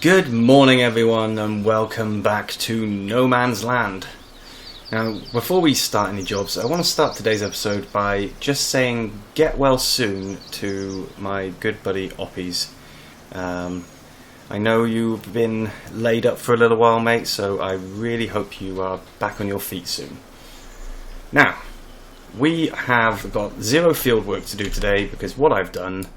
Good morning everyone and welcome back to No Man's Land. Now before we start any jobs, I want to start today's episode by just saying get well soon to my good buddy Oppies. I know you've been laid up for a little while, mate, so I really hope you are back on your feet soon. Now, we have got zero field work to do today because what I've done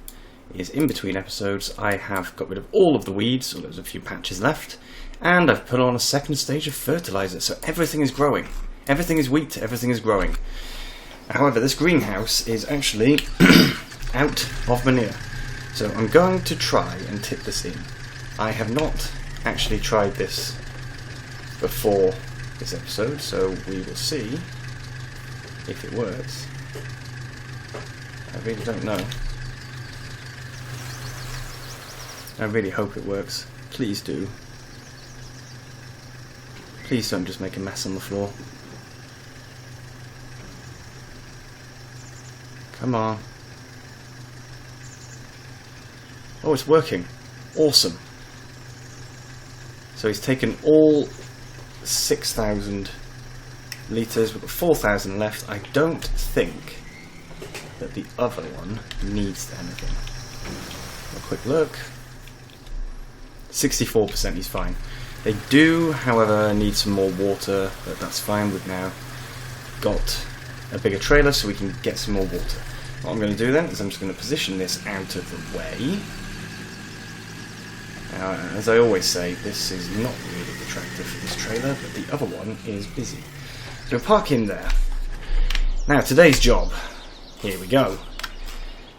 is in between episodes I have got rid of all of the weeds, so there's a few patches left, and I've put on a second stage of fertilizer, so everything is growing. Everything is wheat, everything is growing. However, this greenhouse is actually out of manure, so I'm going to try and tip this in. I have not actually tried this before this episode, so we will see if it works. I really don't know. I really hope it works. Please do. Please don't just make a mess on the floor. Come on. Oh, it's working. Awesome. So he's taken all 6,000 litres, we've got 4,000 left. I don't think that the other one needs anything. A quick look. 64%, he's fine. They do, however, need some more water, but that's fine. We've now got a bigger trailer so we can get some more water. What I'm going to do then is I'm just going to position this out of the way. As I always say, this is not really the tractor for this trailer, but the other one is busy. So park him there. Now, today's job. Here we go.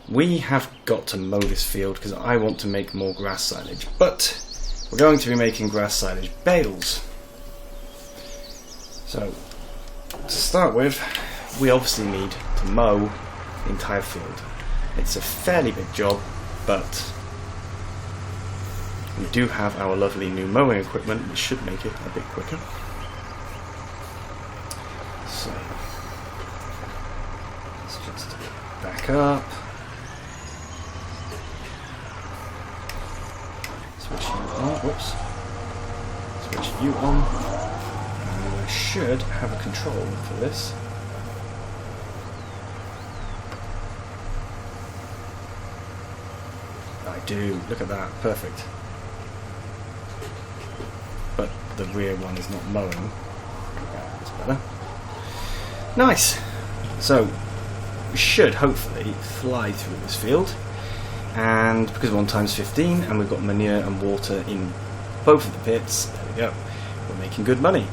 We have got to mow this field because I want to make more grass silage, but we're going to be making grass silage bales. So, to start with, we obviously need to mow the entire field. It's a fairly big job, but we do have our lovely new mowing equipment, which should make it a bit quicker. So, let's just back up. Switch you on. Whoops. Switch you on. And I should have a control for this. I do. Look at that. Perfect. But the rear one is not mowing. That's better. Nice. So we should hopefully fly through this field. And because we're on times 15 and we've got manure and water in both of the pits, there we go. We're making good money.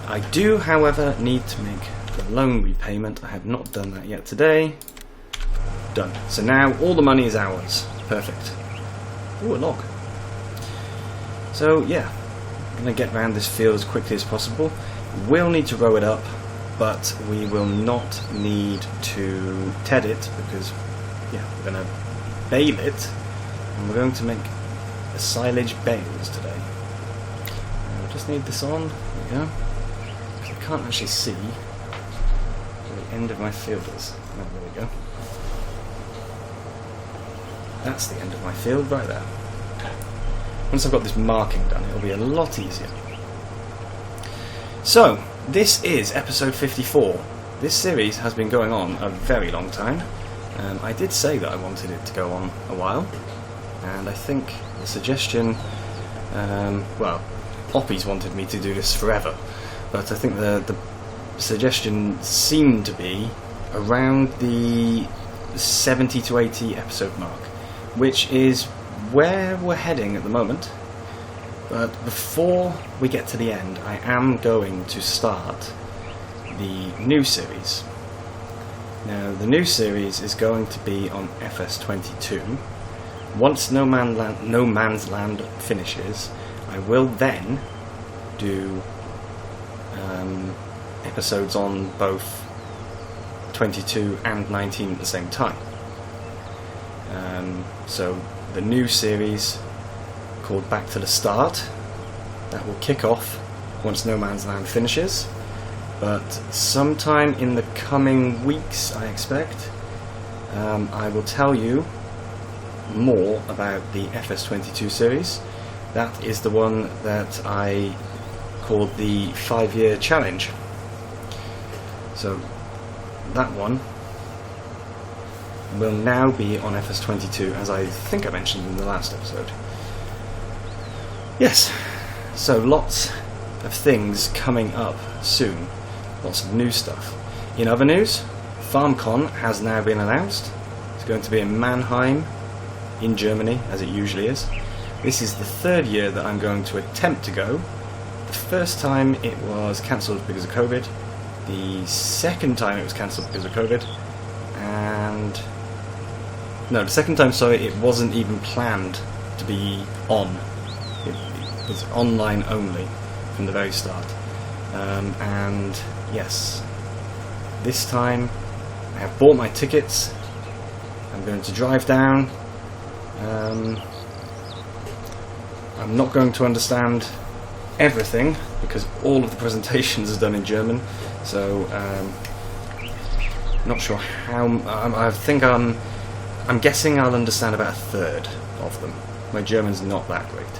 I do, however, need to make the loan repayment. I have not done that yet today. Done. So now all the money is ours. Perfect. Ooh, a log. So yeah, I'm going to get around this field as quickly as possible. We'll need to row it up, but we will not need to ted it because yeah, we're going to bale it, and we're going to make a silage bales today. I just need this on. There we go. I can't actually see where the end of my field is. Oh, there we go. That's the end of my field right there. Once I've got this marking done, it'll be a lot easier. So, this is episode 54. This series has been going on a very long time. I did say that I wanted it to go on a while, and I think the suggestion, well, Oppies wanted me to do this forever, but I think the suggestion seemed to be around the 70 to 80 episode mark, which is where we're heading at the moment. But before we get to the end, I am going to start the new series. Now, the new series is going to be on FS19. Once No Man's Land finishes, I will then do episodes on both 22 and 19 at the same time. So the new series, called Back to the Start, that will kick off once No Man's Land finishes. But sometime in the coming weeks, I expect, I will tell you more about the FS22 series. That is the one that I called the 5-year challenge. So that one will now be on FS22, as I think I mentioned in the last episode. Yes, so lots of things coming up soon, lots of new stuff. In other news, FarmCon has now been announced. It's going to be in Mannheim in Germany, as it usually is. This is the 3rd year that I'm going to attempt to go. The first time it was cancelled because of COVID, the second time it was cancelled because of COVID, and no, the second time, sorry, it wasn't even planned to be on. It was online only from the very start. And yes, this time I have bought my tickets. I'm going to drive down. I'm not going to understand everything because all of the presentations are done in German, so not sure how. I think I'm guessing I'll understand about a third of them. My German's not that great.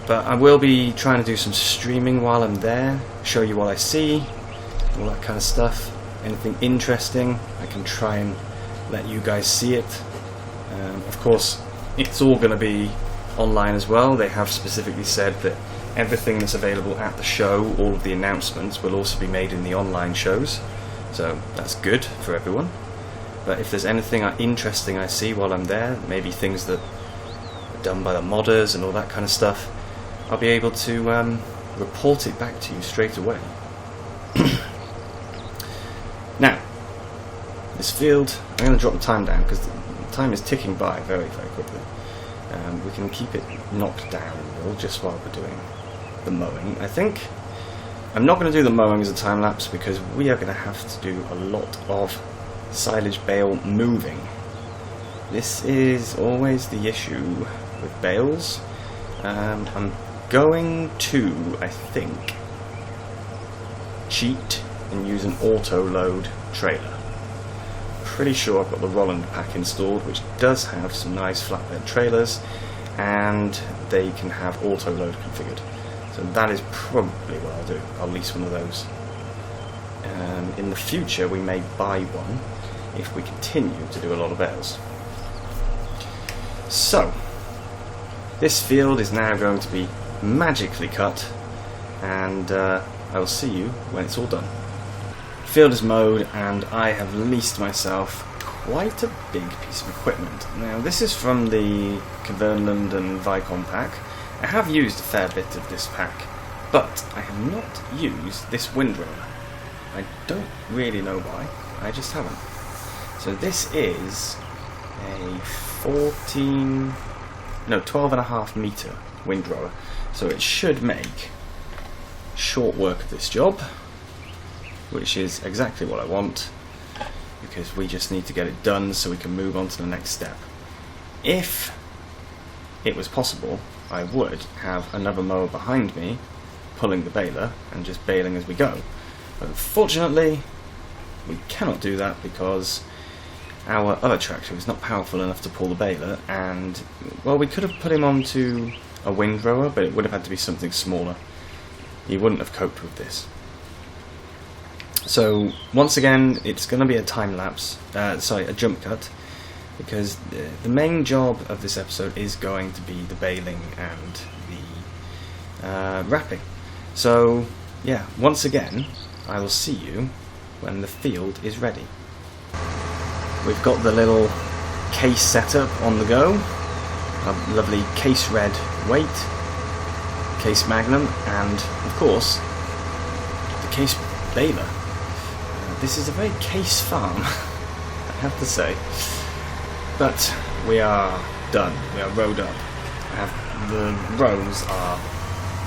But I will be trying to do some streaming while I'm there, show you what I see, all that kind of stuff. Anything interesting, I can try and let you guys see it. Of course, it's all going to be online as well. They have specifically said that everything that's available at the show, all of the announcements, will also be made in the online shows. So that's good for everyone. But if there's anything interesting I see while I'm there, maybe things that are done by the modders and all that kind of stuff, I'll be able to report it back to you straight away. Now, this field, I'm going to drop the time down because the time is ticking by very, very quickly. We can keep it knocked down just while we're doing the mowing, I think. I'm not going to do the mowing as a time lapse because we are going to have to do a lot of silage bale moving. This is always the issue with bales. I'm going to, I think, cheat and use an auto load trailer. Pretty sure I've got the Roland pack installed, which does have some nice flatbed trailers, and they can have auto load configured. So that is probably what I'll do. I'll lease one of those. In the future we may buy one if we continue to do a lot of bales. So this field is now going to be magically cut, and I will see you when it's all done. Field is mowed, and I have leased myself quite a big piece of equipment. Now this is from the Kverneland and Vicon pack. I have used a fair bit of this pack, but I have not used this windrower. I don't really know why, I just haven't. So this is a 12.5 metre windrower, so it should make short work of this job, which is exactly what I want, because we just need to get it done so we can move on to the next step. If it was possible, I would have another mower behind me pulling the baler and just baling as we go. But unfortunately, we cannot do that because our other tractor is not powerful enough to pull the baler, and, well, we could have put him onto a windrower, but it would have had to be something smaller. He wouldn't have coped with this. So, once again, it's going to be a time-lapse, a jump cut, because the main job of this episode is going to be the baling and the wrapping. So, yeah, once again, I will see you when the field is ready. We've got the little case setup on the go, a lovely case red weight, case magnum, and of course the case baler. This is a very case farm, I have to say, but we are done, we are rowed up. The rows are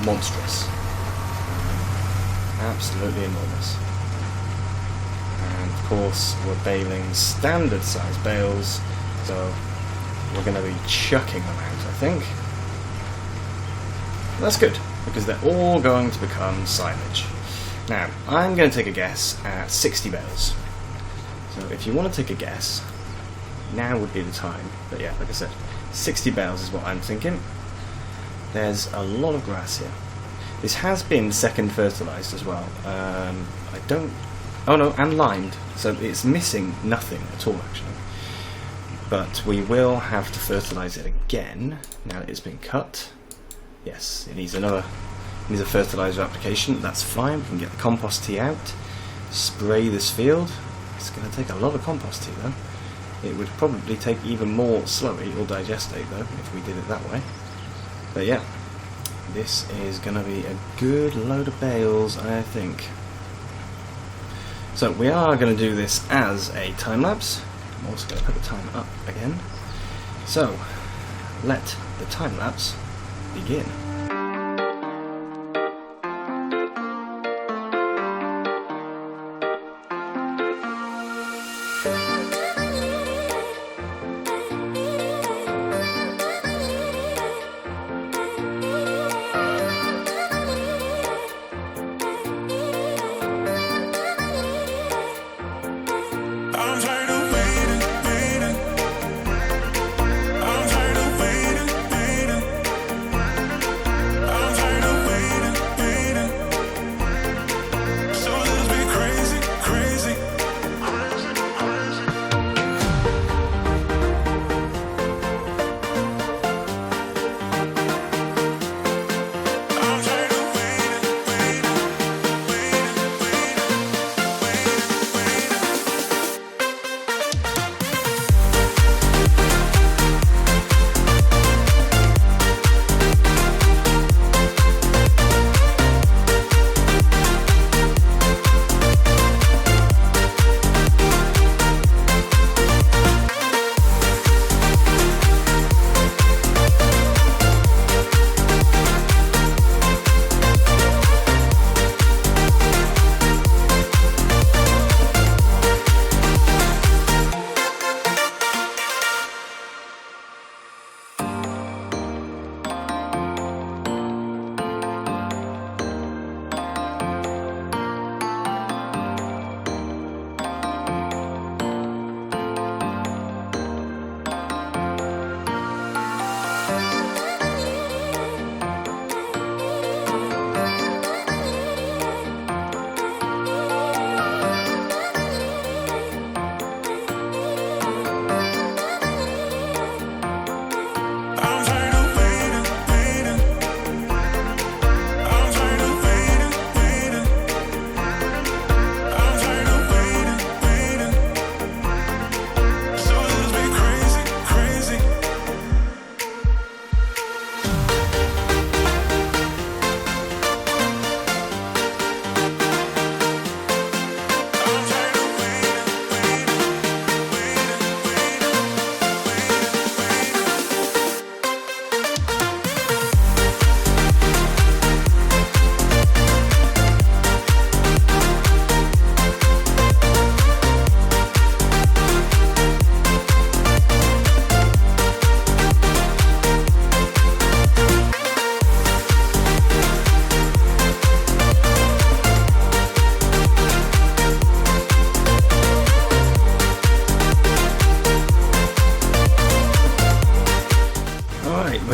monstrous, absolutely enormous. And of course we're baling standard size bales, so we're going to be chucking them out, I think. That's good, because they're all going to become silage. Now, I'm going to take a guess at 60 bales. So if you want to take a guess, now would be the time. But yeah, like I said, 60 bales is what I'm thinking. there's a lot of grass here. This has been second fertilised as well. I don't... Oh no, and limed. So it's missing nothing at all actually. But we will have to fertilise it again now that it's been cut. Yes, it needs a fertiliser application. That's fine. We can get the compost tea out, spray this field. It's going to take a lot of compost tea though. It would probably take even more slurry or digestate though if we did it that way. But yeah, this is going to be a good load of bales, I think. So we are going to do this as a time lapse. I'm also going to put the time up again. So let the time lapse begin.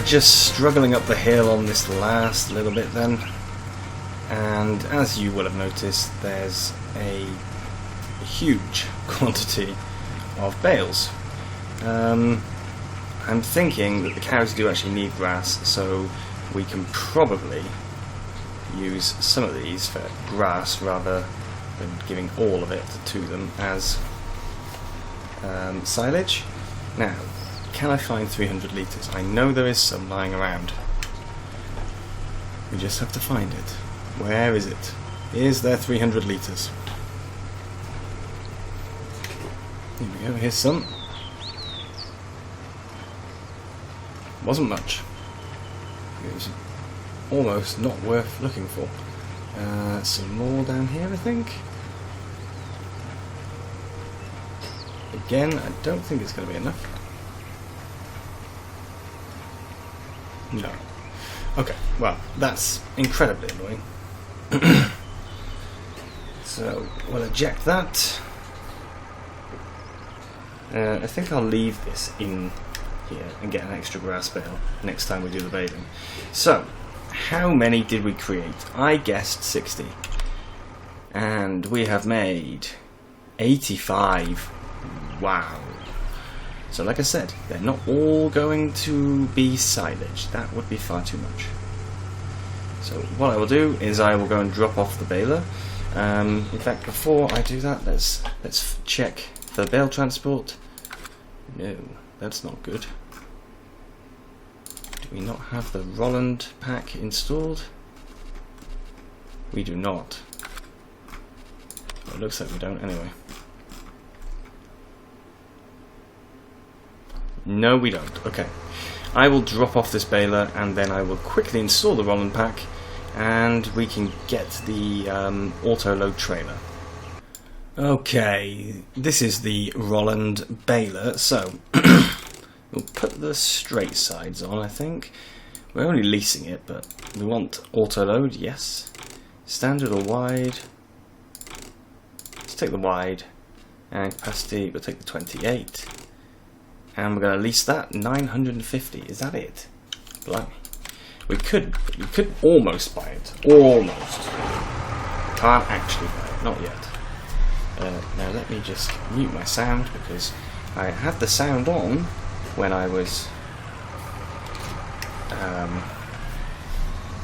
Just struggling up the hill on this last little bit then, and as you will have noticed, there's a huge quantity of bales. I'm thinking that the cows do actually need grass, so we can probably use some of these for grass rather than giving all of it to them as silage. Now, can I find 300 litres? I know there is some lying around. We just have to find it. Where is it? Is there 300 litres? Here we go, here's some. Wasn't much. It was almost not worth looking for. Some more down here, I think. Again, I don't think it's going to be enough. No. Okay, well, that's incredibly annoying. So, we'll eject that. I think I'll leave this in here and get an extra grass bale next time we do the baling. So, how many did we create? I guessed 60. And we have made 85. Wow. So like I said, they're not all going to be silage. That would be far too much. So what I will do is I will go and drop off the baler. In fact, before I do that, let's check for the bale transport. No, that's not good. Do we not have the Roland pack installed? We do not. Well, it looks like we don't anyway. No, we don't. Okay. I will drop off this baler and then I will quickly install the Roland pack and we can get the auto-load trailer. Okay, this is the Roland baler, so we'll put the straight sides on, I think. We're only leasing it, but we want auto-load, yes. Standard or wide? Let's take the wide, and capacity, we'll take the 28. And we're going to lease that, 950. Is that it? Blimey. We could almost buy it. Almost. Can't actually buy it. Not yet. Now let me just mute my sound because I had the sound on when I was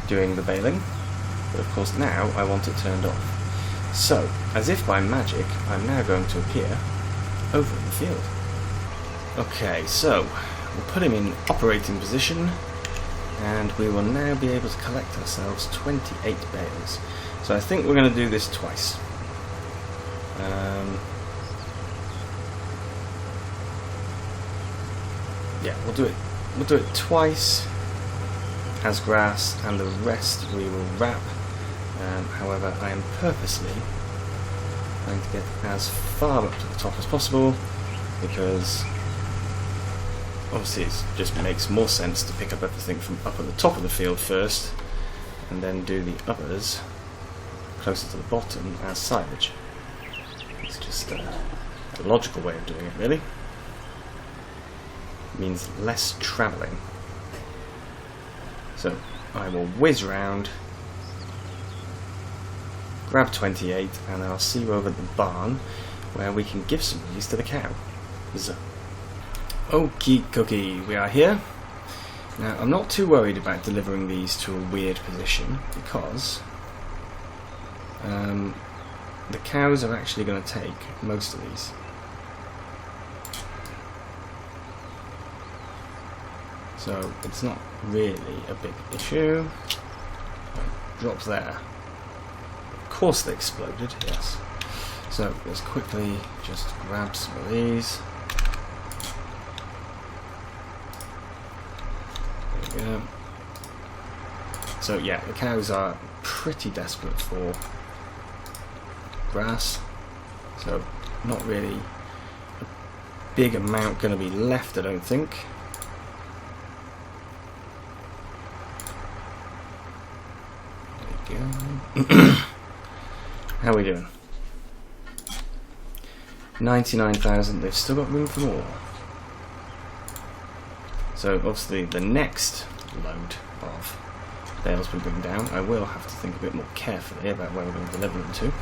doing the baling. But of course now I want it turned off. So, as if by magic, I'm now going to appear over in the field. Okay, so we'll put him in operating position and we will now be able to collect ourselves 28 bales. So I think we're going to do this twice. Yeah, we'll do it twice as grass and the rest we will wrap. However, I am purposely going to get as far up to the top as possible because obviously it just makes more sense to pick up everything from up at the top of the field first and then do the others closer to the bottom as silage. It's just a logical way of doing it, really. It means less travelling. So I will whiz round, grab 28 and I'll see you over at the barn where we can give some of these to the cow. So, okie dokie, we are here. Now, I'm not too worried about delivering these to a weird position because the cows are actually going to take most of these. So, it's not really a big issue. Drops there. Of course they exploded, yes. So, let's quickly just grab some of these. Yeah. So yeah, the cows are pretty desperate for grass, so not really a big amount going to be left, I don't think. There we go. How are we doing? 99,000, they've still got room for more. So obviously the next load of bales we bring down, I will have to think a bit more carefully about where we're going to deliver them to.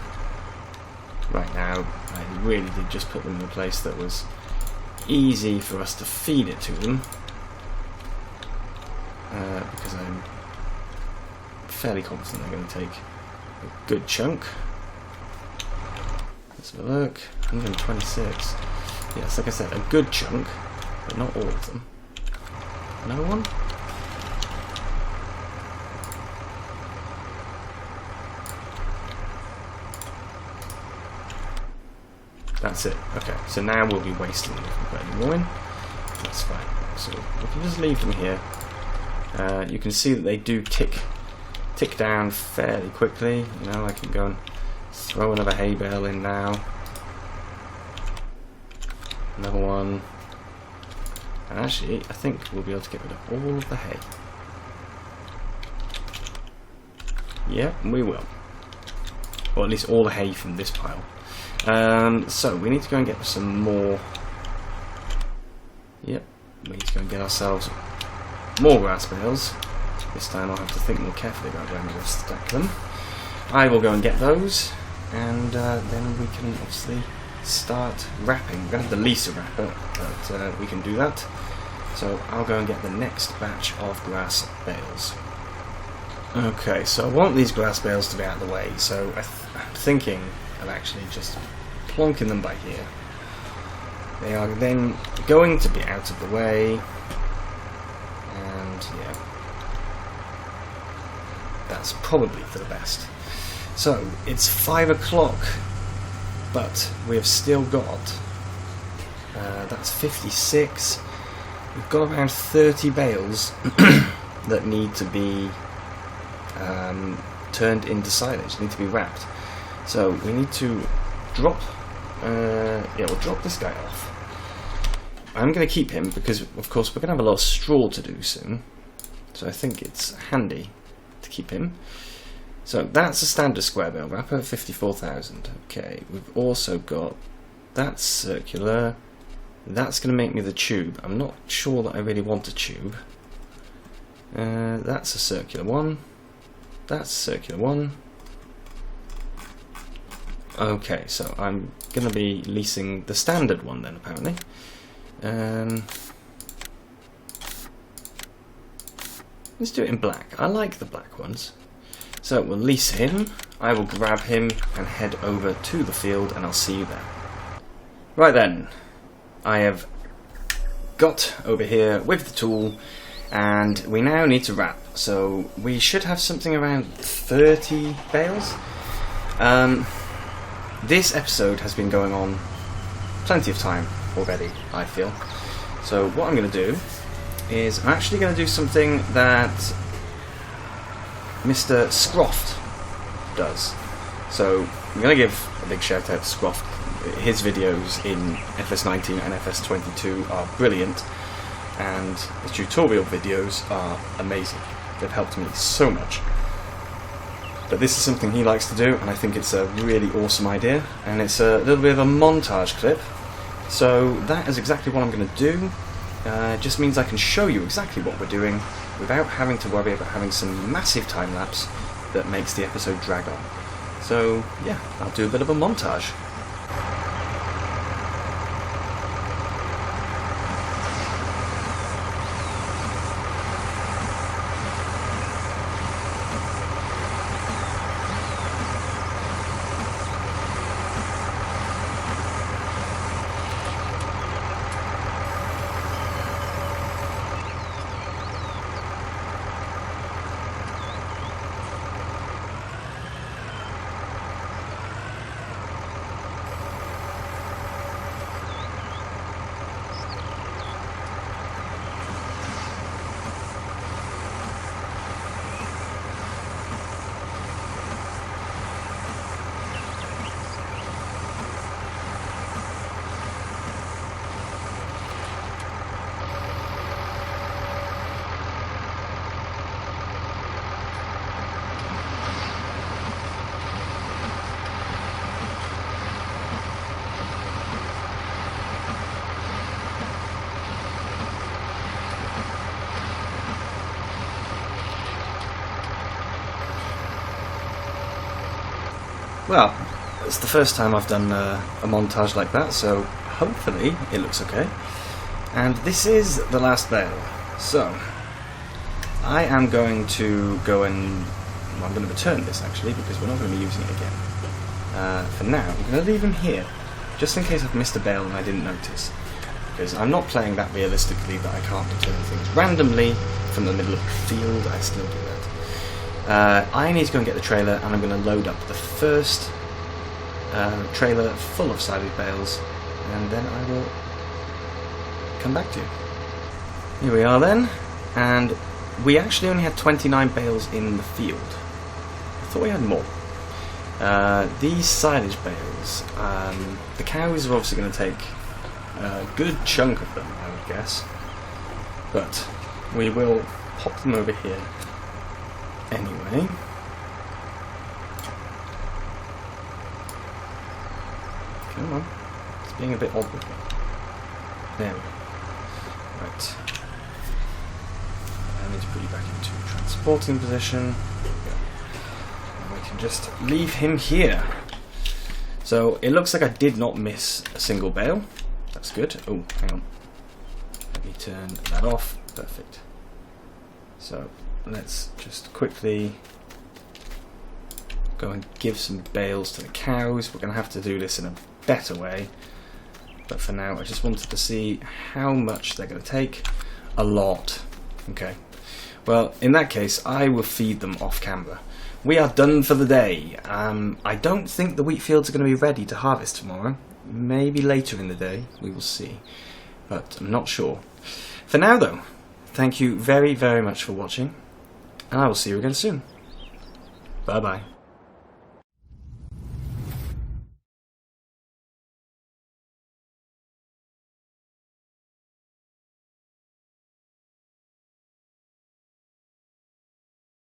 Right now, I really did just put them in a place that was easy for us to feed it to them, because I'm fairly confident they're going to take a good chunk. Let's have a look. 126. Yes, like I said, a good chunk, but not all of them. No one? That's it. Okay, so now we'll be wasting them if we put any more in. That's fine. So we can just leave them here. You can see that they do tick down fairly quickly. You know, I can go and throw another hay bale in now. Another one. And actually, I think we'll be able to get rid of all of the hay. Yeah, we will. Or at least all the hay from this pile. So, we need to go and get some more. Yep, we need to go and get ourselves more grass bales. This time I'll have to think more carefully about where I'm going to stack them. I will go and get those, and then we can obviously start wrapping. We're going to have to lease a wrapper, but we can do that. So I'll go and get the next batch of grass bales. Okay, so I want these grass bales to be out of the way, so I'm thinking of actually just plonking them by here. They are then going to be out of the way, and yeah, that's probably for the best. So it's 5 o'clock, but we have still got, that's 56, we've got around 30 bales that need to be turned into silage, need to be wrapped. So we need to drop, we'll drop this guy off. I'm going to keep him because, of course, we're going to have a lot of straw to do soon. So I think it's handy to keep him. So that's a standard square bale wrapper, 54,000. Okay, we've also got that circular. That's going to make me the tube. I'm not sure that I really want a tube. That's a circular one. That's a circular one. Okay, so I'm going to be leasing the standard one then, apparently. Let's do it in black. I like the black ones. So we'll lease him. I will grab him and head over to the field, and I'll see you there. Right then, I have got over here with the tool, and we now need to wrap. So we should have something around 30 bales. This episode has been going on plenty of time already, I feel. So what I'm going to do is I'm actually going to do something that Mr. Scroft does. So I'm going to give a big shout out to Scroft. His videos in FS19 and FS22 are brilliant, and the tutorial videos are amazing. They've helped me so much. But this is something he likes to do, and I think it's a really awesome idea, and it's a little bit of a montage clip. So that is exactly what I'm going to do. It just means I can show you exactly what we're doing without having to worry about having some massive time lapse that makes the episode drag on. So yeah, I'll do a bit of a montage. Well, it's the first time I've done a montage like that, so hopefully it looks okay. And this is the last bale. So, I am going to go and... well, I'm going to return this actually, because we're not going to be using it again. For now, I'm going to leave him here, just in case I've missed a bale and I didn't notice. Because I'm not playing that realistically that I can't return things randomly from the middle of the field. I still do that. I need to go and get the trailer, and I'm going to load up the first trailer full of silage bales, and then I will come back to you. Here we are then, and we actually only had 29 bales in the field. I thought we had more. These silage bales, the cows are obviously going to take a good chunk of them, I would guess, but we will pop them over here anyway. Come on, it's being a bit odd with me. There we go. Right. I need to put you back into transporting position. And we can just leave him here. So it looks like I did not miss a single bale. That's good. Oh, hang on. Let me turn that off. Perfect. So let's just quickly go and give some bales to the cows. We're going to have to do this in a better way. But for now, I just wanted to see how much they're going to take. A lot. Okay. Well, in that case, I will feed them off camera. We are done for the day. I don't think the wheat fields are going to be ready to harvest tomorrow. Maybe later in the day. We will see. But I'm not sure. For now, though, thank you very, very much for watching. And I will see you again soon. Bye-bye.